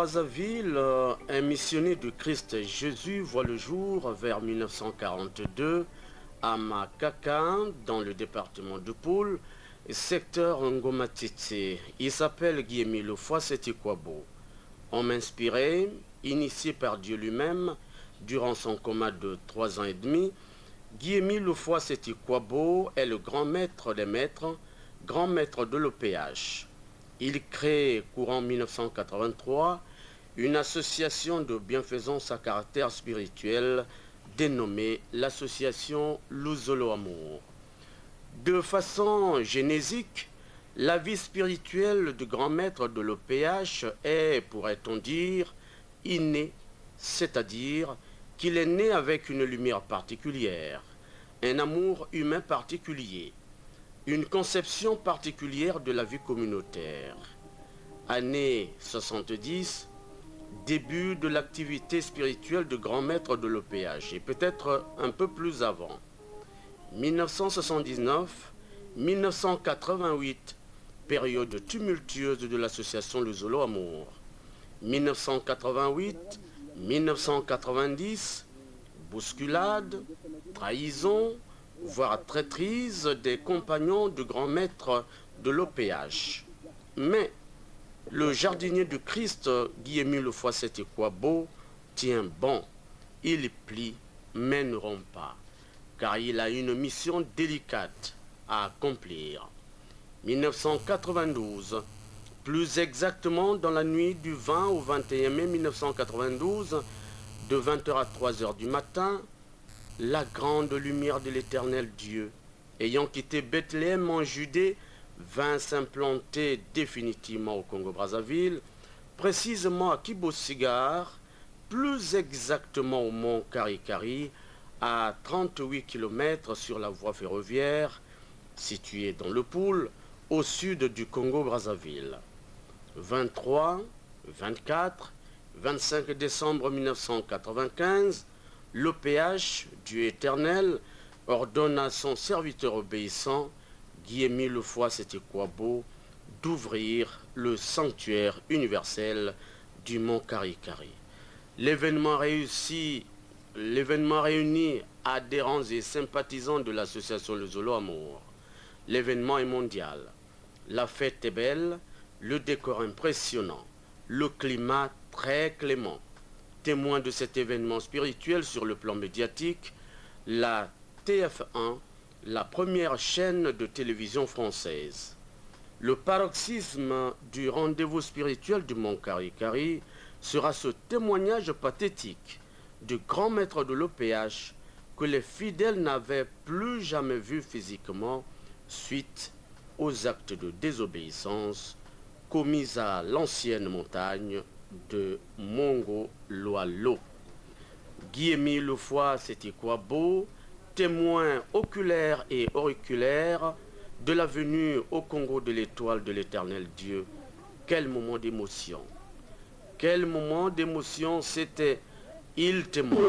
Congo-Brazzaville, un missionnaire de Christ Jésus voit le jour vers 1942 à Makaka, dans le département de Poul, secteur Ngomatiti. Il s'appelle Guillemille Lefoy Setikwabo. Homme inspiré, initié par Dieu lui-même durant son coma de 3 ans et demi, Guillemille Lefoy Setikwabo est le grand maître des maîtres, grand maître de l'OPH. Il crée, courant 1983, une association de bienfaisance à caractère spirituel dénommée l'association Luzolo Amour. De façon génésique, la vie spirituelle du grand maître de l'OPH est, pourrait-on dire, innée, c'est-à-dire qu'il est né avec une lumière particulière, un amour humain particulier, une conception particulière de la vie communautaire. Année 70, début de l'activité spirituelle de grand maître de l'OPH, et peut-être un peu plus avant. 1979, 1988, période tumultueuse de l'association Le Zolo Amour. 1988, 1990, bousculade, trahison, voire traîtrise des compagnons du grand maître de l'OPH. Mais le jardinier du Christ, Guillemille Lefoy Setikwabo, tient bon. Il plie, mais ne rompt pas, car il a une mission délicate à accomplir. 1992, plus exactement dans la nuit du 20 au 21 mai 1992, de 20h à 3h du matin, la grande lumière de l'éternel Dieu, ayant quitté Bethléem en Judée, vint s'implanter définitivement au Congo-Brazzaville, précisément à Kibosigar, plus exactement au mont Karikari, à 38 km sur la voie ferroviaire, située dans le Poul, au sud du Congo-Brazzaville. 23, 24, 25 décembre 1995, l'OPH, Dieu éternel, ordonne à son serviteur obéissant, Guillemille Lefoy Setikwabo, d'ouvrir le sanctuaire universel du mont Karikari. L'événement réunit adhérents et sympathisants de l'association Le Zolo Amour. L'événement est mondial. La fête est belle, le décor impressionnant, le climat très clément. Témoin de cet événement spirituel sur le plan médiatique, la TF1, la première chaîne de télévision française. Le paroxysme du rendez-vous spirituel du mont Karikari sera ce témoignage pathétique du grand maître de l'OPH que les fidèles n'avaient plus jamais vu physiquement suite aux actes de désobéissance commis à l'ancienne montagne de Mongo Loalo. Guillemille Lefoy Setikwabo, témoin oculaire et auriculaire de la venue au Congo de l'étoile de l'éternel Dieu. Quel moment d'émotion! Quel moment d'émotion c'était! Il témoigne.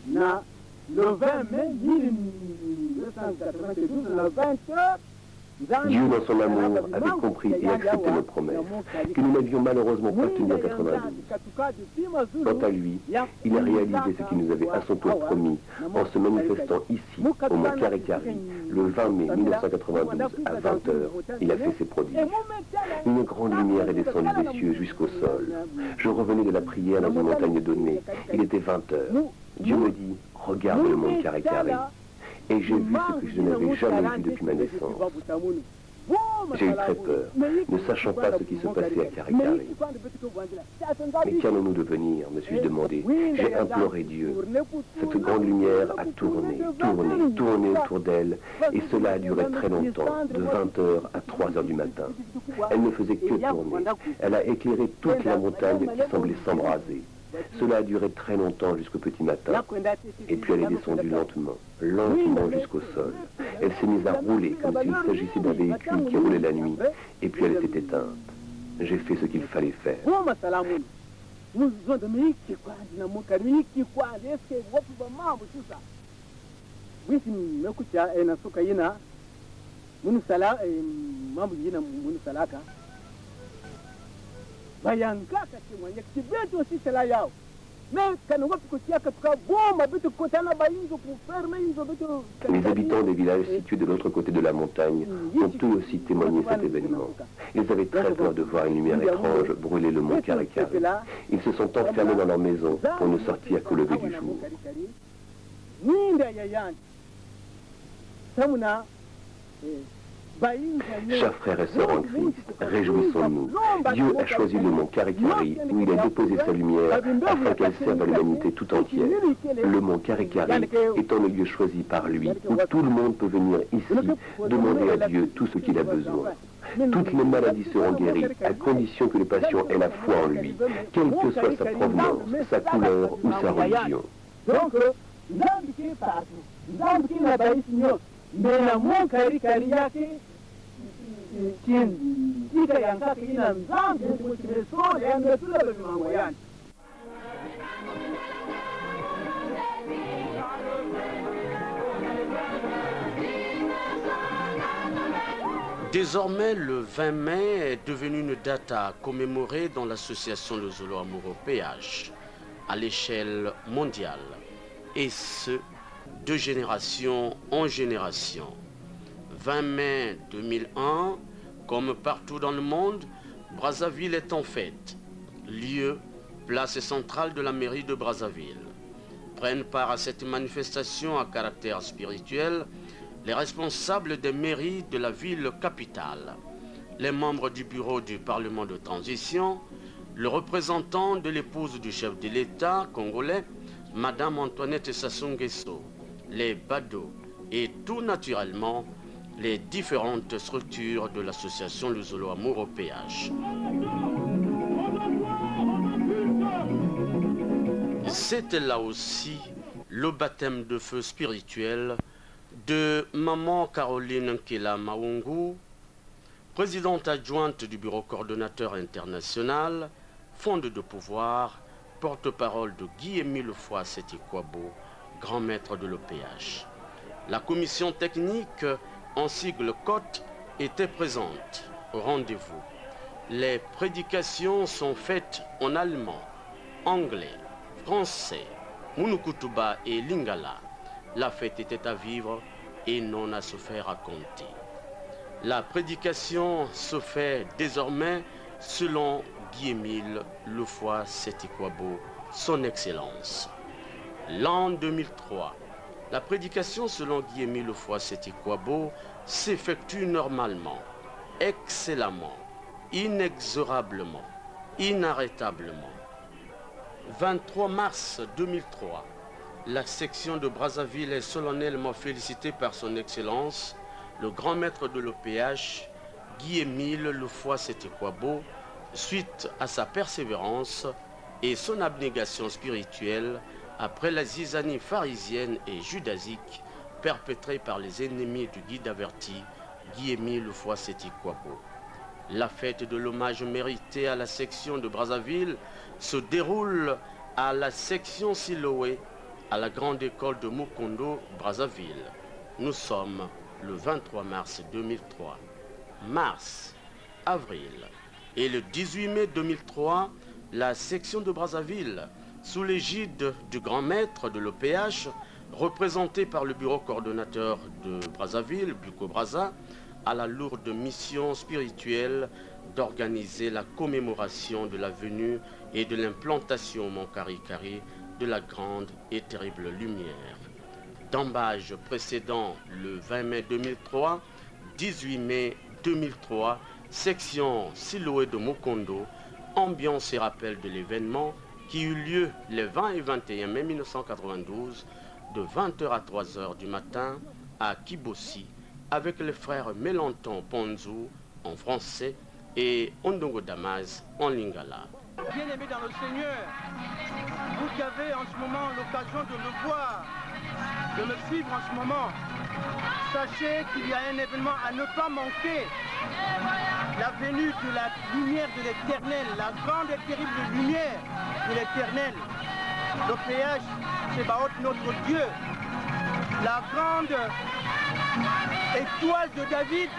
Le 20 mai 1992, le 20h, Dieu, dans son amour, avait compris et accepté nos promesses, que nous n'avions malheureusement pas tenues en 92. Quant à lui, il a réalisé ce qu'il nous avait à son tour promis en se manifestant ici, au mont Karikari, le 20 mai 1992, à 20h. Il a fait ses prodiges. Une grande lumière est descendue des cieux jusqu'au sol. Je revenais de la prière dans une montagne donnée. Il était 20h. Dieu me dit, regarde le mont Karikari. Et j'ai vu ce que je n'avais jamais vu depuis ma naissance. J'ai eu très peur, ne sachant pas ce qui se passait à Karikari. Mais qu'allons-nous devenir, me suis-je demandé. J'ai imploré Dieu. Cette grande lumière a tourné, tourné, tourné autour d'elle, et cela a duré très longtemps, de 20h à 3h du matin. Elle ne faisait que tourner. Elle a éclairé toute la montagne qui semblait s'embraser. Cela a duré très longtemps jusqu'au petit matin. Et puis elle est descendue lentement, lentement jusqu'au sol. Elle s'est mise à rouler comme s'il s'agissait d'un véhicule qui roulait la nuit. Et puis elle s'est éteinte. J'ai fait ce qu'il fallait faire. bayangaka kimwanya kibetu aussi c'est là yao mais quand on va kutia katika bomba bitu kotana bayinzo kuferme inzo bitu. Les habitants des villages situés de l'autre côté de la montagne ont eux aussi témoigné cet événement. Ils avaient très peur de voir une lumière étrange brûler le mont Karikari. Ils se sont enfermés dans leur maison pour ne sortir qu'au lever du jour. Chers frères et sœurs en Christ, réjouissons-nous. Dieu a choisi le mont Karikari où il a déposé sa lumière afin qu'elle serve à l'humanité tout entière. Le mont Karikari étant le lieu choisi par lui où tout le monde peut venir ici demander à Dieu tout ce qu'il a besoin. Toutes les maladies seront guéries à condition que le patient ait la foi en lui, quelle que soit sa provenance, sa couleur ou sa religion. Mais la mon Karikari yake tika yankaka ina mzambi mutibesole yangetula bebimango yani. Désormais, le 20 mai est devenu une date à commémorer dans l'association Le Zolo Amoureux PH à l'échelle mondiale, et ce, de génération en génération. 20 mai 2001, comme partout dans le monde, Brazzaville est en fête. Lieu, place centrale de la mairie de Brazzaville. Prennent part à cette manifestation à caractère spirituel les responsables des mairies de la ville capitale, les membres du bureau du Parlement de transition, le représentant de l'épouse du chef de l'État congolais, Madame Antoinette Sassou Nguesso, les badauds et tout naturellement les différentes structures de l'association Le Zolo Amoureux PH. C'était là aussi le baptême de feu spirituel de Maman Caroline Nkela Maungu, présidente adjointe du bureau coordonnateur international, fonde de pouvoir, porte-parole de Guy-Émile Foy Seti-Kwabo, grand maître de l'OPH. La commission technique, en sigle COT, était présente au rendez-vous. Les prédications sont faites en allemand, anglais, français, Munukutuba et Lingala. La fête était à vivre et non à se faire raconter. La prédication se fait désormais selon Guy-Émile Foy Seti-Kwabo, son Excellence. L'an 2003, la prédication selon Guy-Émile Foy Seti-Kwabo s'effectue normalement, excellemment, inexorablement, inarrêtablement. 23 mars 2003, la section de Brazzaville est solennellement félicitée par son Excellence, le grand maître de l'OPH, Guy-Émile Foy Seti-Kwabo, suite à sa persévérance et son abnégation spirituelle après la zizanie pharisienne et judasique perpétrée par les ennemis du guide averti Guy-Émile Foy Seti-Kwabo. La fête de l'hommage mérité à la section de Brazzaville se déroule à la section Siloé, à la grande école de Mukondo, Brazzaville. Nous sommes le 23 mars 2003. Mars, avril et le 18 mai 2003, la section de Brazzaville, sous l'égide du grand maître de l'OPH, représenté par le bureau coordonnateur de Brazzaville, Buko Brazza, a la lourde mission spirituelle d'organiser la commémoration de la venue et de l'implantation au Mont Karikari de la grande et terrible lumière. D'embâge précédent le 20 mai 2003, 18 mai 2003, section Siloé de Mukondo, ambiance et rappel de l'événement qui eut lieu les 20 et 21 mai 1992 de 20h à 3h du matin à Kibossi avec les frères Mélenton Ponzu en français et Ondongo Damas en lingala. Bien-aimés dans le Seigneur, vous qui avez en ce moment l'occasion de me voir, de me suivre en ce moment, sachez qu'il y a un événement à ne pas manquer. La venue de la lumière de l'Éternel, la grande et terrible lumière de l'Éternel. L'OPH, c'est Baoth notre Dieu. La grande étoile de David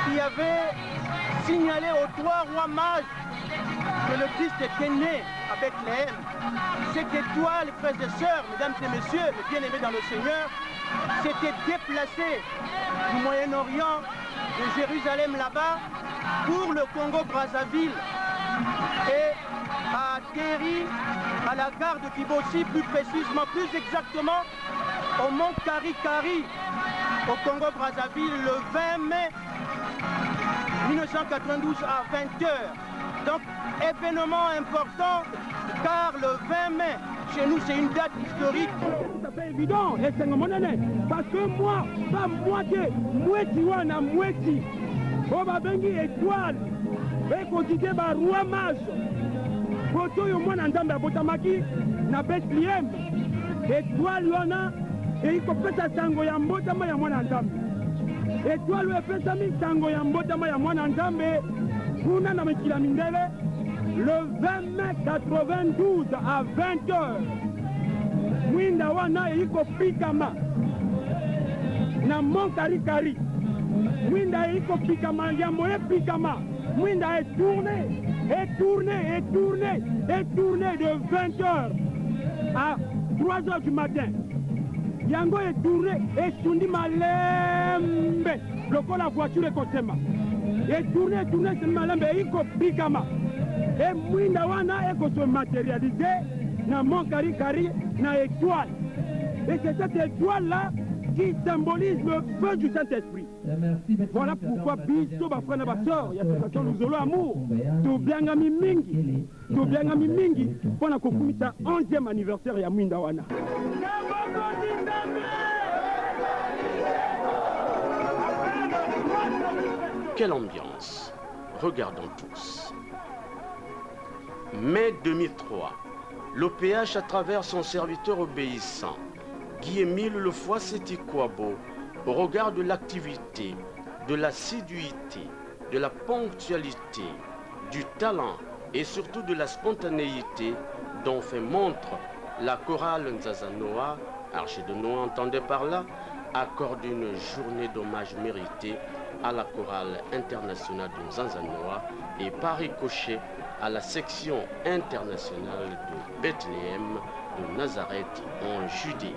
qui avait signalé aux trois rois mages que le Christ était né à Bethléem. Cette étoile, frères et sœurs, mesdames et messieurs, mes bien-aimés dans le Seigneur, s'était déplacée du Moyen-Orient, de Jérusalem là-bas, pour le Congo-Brazzaville et a atterri à la gare de Kibossi, plus précisément, plus exactement, au mont Kari-Kari, au Congo-Brazzaville, le 20 mai 1992 à 20h. Donc, événement important, car le 20 mai, chez nous, c'est une date historique. C'est évident, et c'est mon année. Parce que moi, pas moitié, moitié, wana moitié. On va venir étoile, et continuer par roi mage. Photo yo mwana nzambe abotamaki na Bethléem. Étoile wana, et il faut pesa sango ya mbotama ya mwana nzambe. Étoile epesami sango ya mbotama ya mwana nzambe. Kuna na mekila mindele, le 20 mai 92 à 20h. Mwinda wana iko pikama na mont Kari-Kari. Mwinda iko pikama, yambo e pikama. Mwinda est tourné de 20h à 3h du matin. Yango est tourné et sundi malembe. Loko la voiture est kotema. Et tourné, c'est malembe, iko pikama. Et mwinda wana eko se matérialiser na mont Kari-Kari, na étoile. Et c'est cette étoile-là qui symbolise le feu du Saint-Esprit. Voilà pourquoi biso bafrana basor ya association Luzolo Amour tobiangami mingi mpona kokumisa 11e anniversaire ya mwinda wana. Quelle ambiance! Regardons tous. Mai 2003, l'OPH, à travers son serviteur obéissant, Guy-Émile Lefoy-Seti-Kouabo, au regard de l'activité, de l'assiduité, de la ponctualité, du talent et surtout de la spontanéité dont fait montre la chorale Nzazanoa, Archer de Noah entendait par là, accorde une journée d'hommage méritée à la chorale internationale de Nzazanoa et par ricochet à la section internationale de Bethléem de Nazareth en Judée.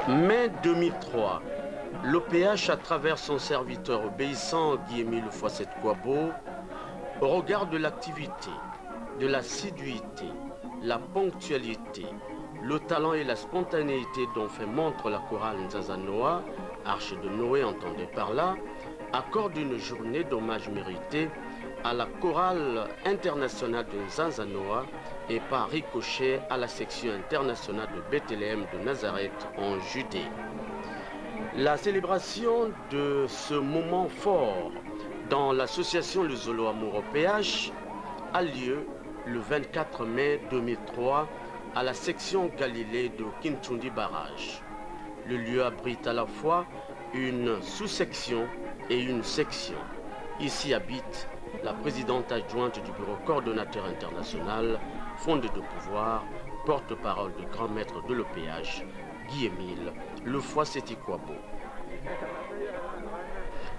Mai 2003, l'OPH, à travers son serviteur obéissant Guy-Émile Lefoy-Seti-Kouabo, au regard de l'activité, de l'assiduité, la ponctualité, le talent et la spontanéité dont fait montre la chorale Nzazanoa, Arche de Noé entendait par là, accorde une journée d'hommage mérité à la chorale internationale de Nzazanoa et par ricochet à la section internationale de Bethléem de Nazareth en Judée. La célébration de ce moment fort dans l'association Luzolo Amour OPH a lieu le 24 mai 2003 à la section Galilée de Kintundi Barrage. Le lieu abrite à la fois une sous-section et une section. Ici habite la présidente adjointe du bureau coordonnateur international, fondé de pouvoir, porte-parole du grand maître de l'OPH, Guy-Émile Lefoy-Seti-Kouabo.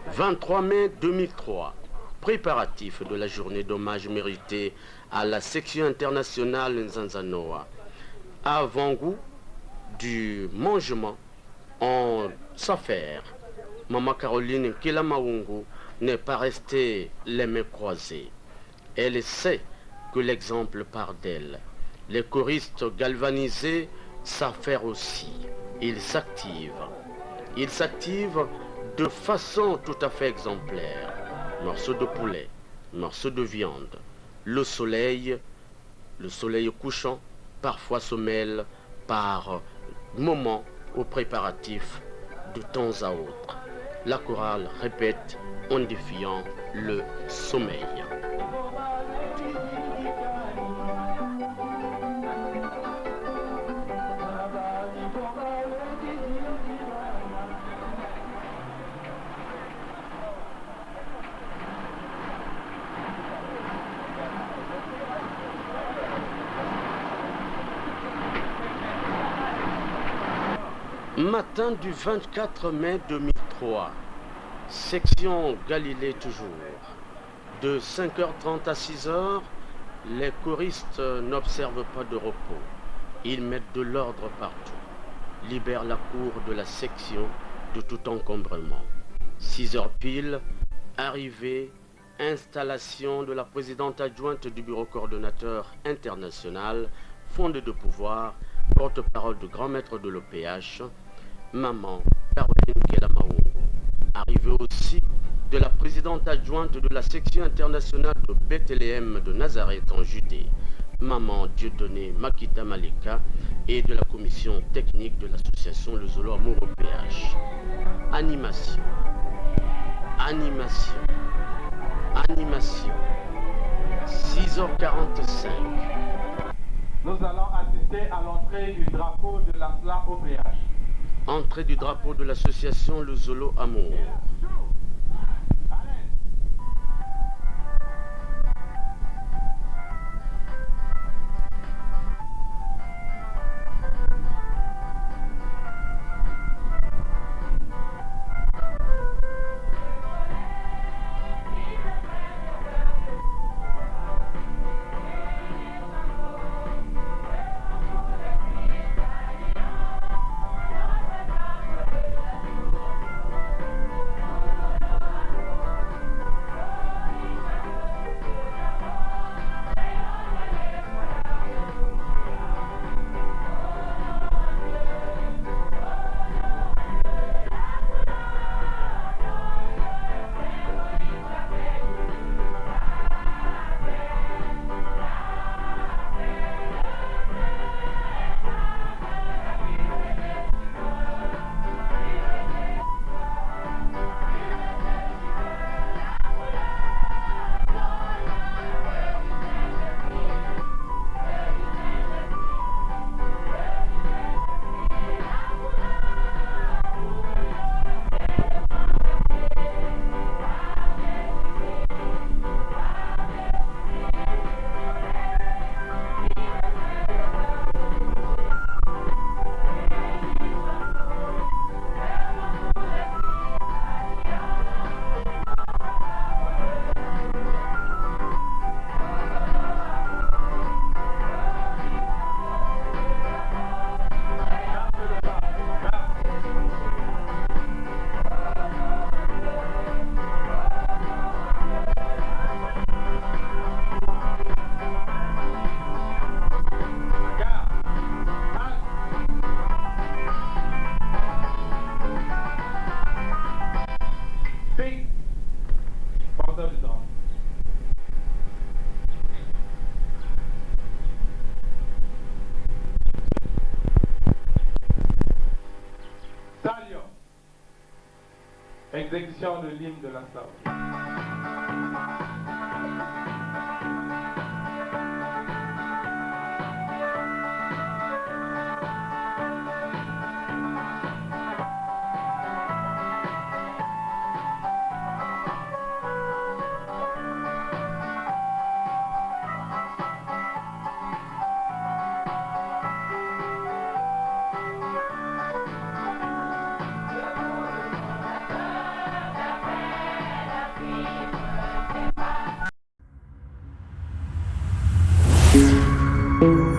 23 mai 2003, préparatif de la journée d'hommage mérité à la section internationale Nzazanoa. Avant-goût du mangement en s'affaire. Maman Caroline Kilamaungu n'est pas restée les mains croisées. Elle sait que l'exemple part d'elle. Les choristes galvanisés savent faire aussi. Ils s'activent. Ils s'activent de façon tout à fait exemplaire. Morceaux de poulet, morceaux de viande, le soleil couchant, parfois se mêle par moments aux préparatifs de temps à autre. La chorale répète en défiant le sommeil. Matin du 24 mai 2003, section Galilée toujours. De 5h30 à 6h, les choristes n'observent pas de repos. Ils mettent de l'ordre partout. Libèrent la cour de la section de tout encombrement. 6h pile, arrivée, installation de la présidente adjointe du bureau coordonnateur international, fondé de pouvoir, porte-parole du grand maître de l'OPH, Maman Caroline Kelamaungu. Arrivée aussi de la présidente adjointe de la section internationale de Bethléem de Nazareth en Judée, Maman Dieudonné Makita Malika, et de la commission technique de l'association Le Zolo Amour OPH. Animation. Animation. Animation. 6h45. Nous allons assister à l'entrée du drapeau de la SLA OPH. Entrée du drapeau de l'association Le Zolo Amour. Exécution de l'hymne de la SLA. Thank you.